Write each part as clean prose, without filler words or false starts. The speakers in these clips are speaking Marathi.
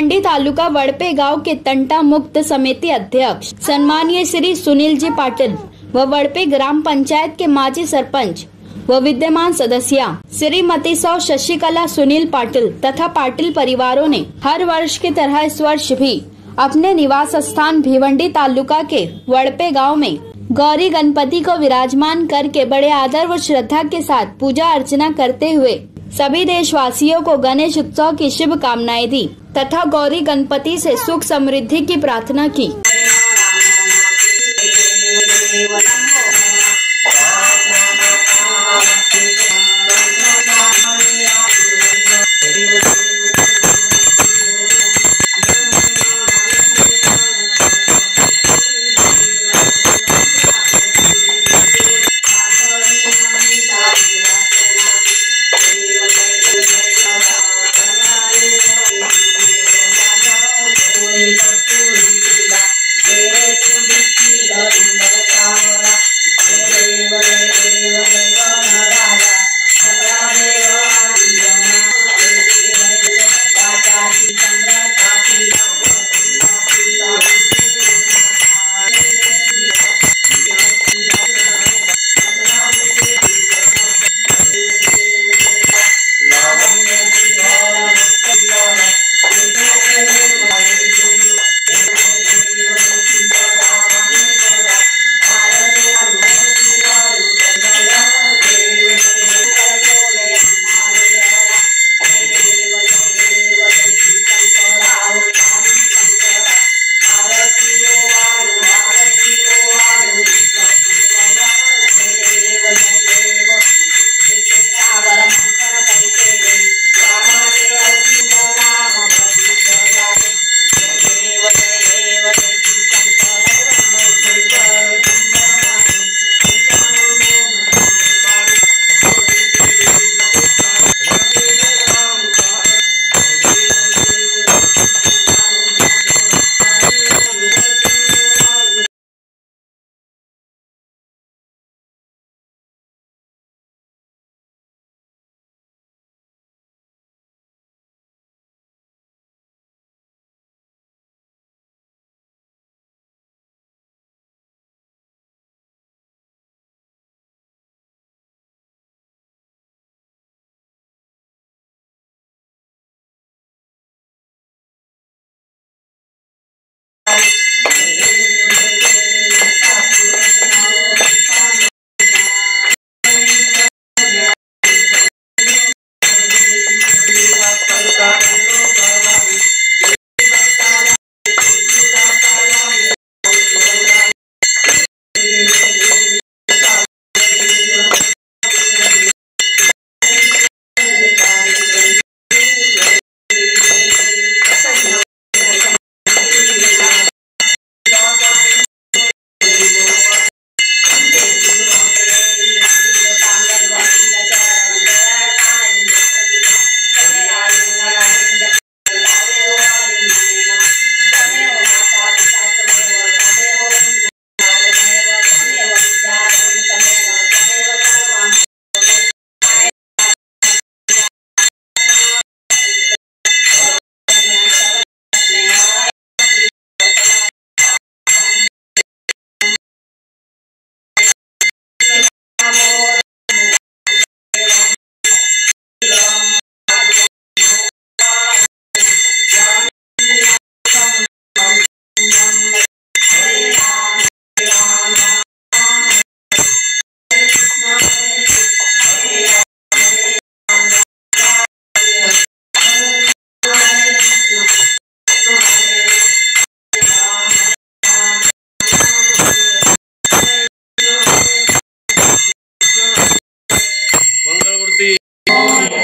भिवंडी तालुका वड़पे गांव के तंटा मुक्त समिति अध्यक्ष सम्मानीय श्री सुनील जी पाटिल व वड़पे ग्राम पंचायत के माजी सरपंच व विद्यमान सदस्य श्रीमती सौ शशिकला सुनील पाटिल तथा पाटिल परिवारों ने हर वर्ष की तरह इस वर्ष भी अपने निवास स्थान भिवंडी तालुका के वड़पे गांव में गौरी गणपति को विराजमान करके बड़े आदर व श्रद्धा के साथ पूजा अर्चना करते हुए सभी देशवासियों को गणेश उत्सव की शुभकामनाएं दी तथा गौरी गणपति से सुख समृद्धि की प्रार्थना की।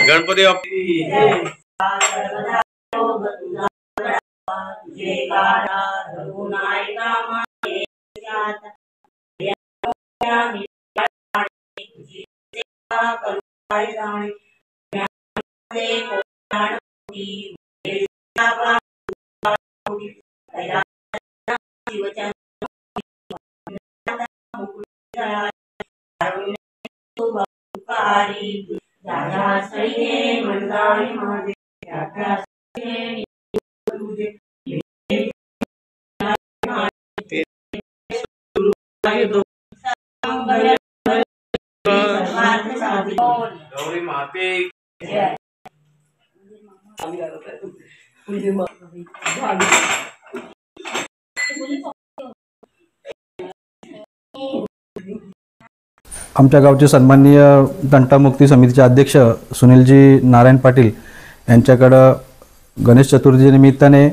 गणपति गौरी माते आमच्या गावचे सन्माननीय तंटामुक्ती समितीचे अध्यक्ष सुनीलजी नारायण पाटील यांच्याकडं गणेश चतुर्थी निमित्ताने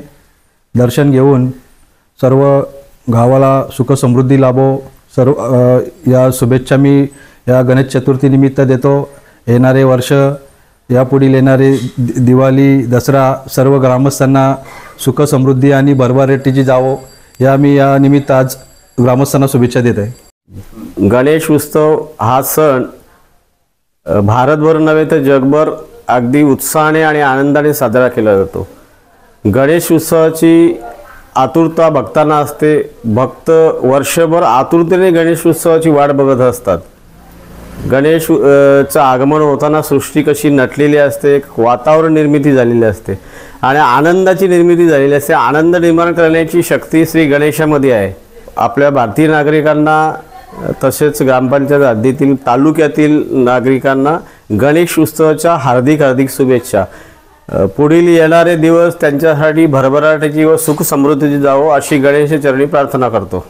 दर्शन घेऊन सर्व गावाला सुख समृद्धी लाभो सर्व या शुभेच्छा मी या गणेश चतुर्थी निमित्त देतो। येणारे वर्ष यापुढील येणारे दिवाळी दसरा सर्व ग्रामस्थांना सुख समृद्धी आणि भरभराटीची जावो या मी या निमित्त आज ग्रामस्थांना शुभेच्छा देत आहे। गणेश उत्सव हा सण भारतभर नव्हे तर जगभर अगदी उत्साहाने आणि आनंदाने साजरा केला जातो। गणेश उत्सवाची आतुरता भक्तांना असते। भक्त वर्षभर आतुरतेने गणेश उत्सवाची वाट बघत असतात। गणेश चं आगमन होताना सृष्टी कशी नटलेली असते, एक वातावरण निर्मिती झालेली असते आणि आनंदाची निर्मिती झालेली असते। आनंद निर्माण करण्याची शक्ती श्री गणेशामध्ये आहे। आपल्या भारतीय नागरिकांना तसेच ग्रामपंचायत हद्दीतील तालुक्यातील नागरिकांना गणेश उत्सवाच्या हार्दिक शुभेच्छा। पुढील येणारे दिवस त्यांच्यासाठी भरभराटीची व सुख समृद्धीची जावो अशी गणेश चरणी प्रार्थना करतो।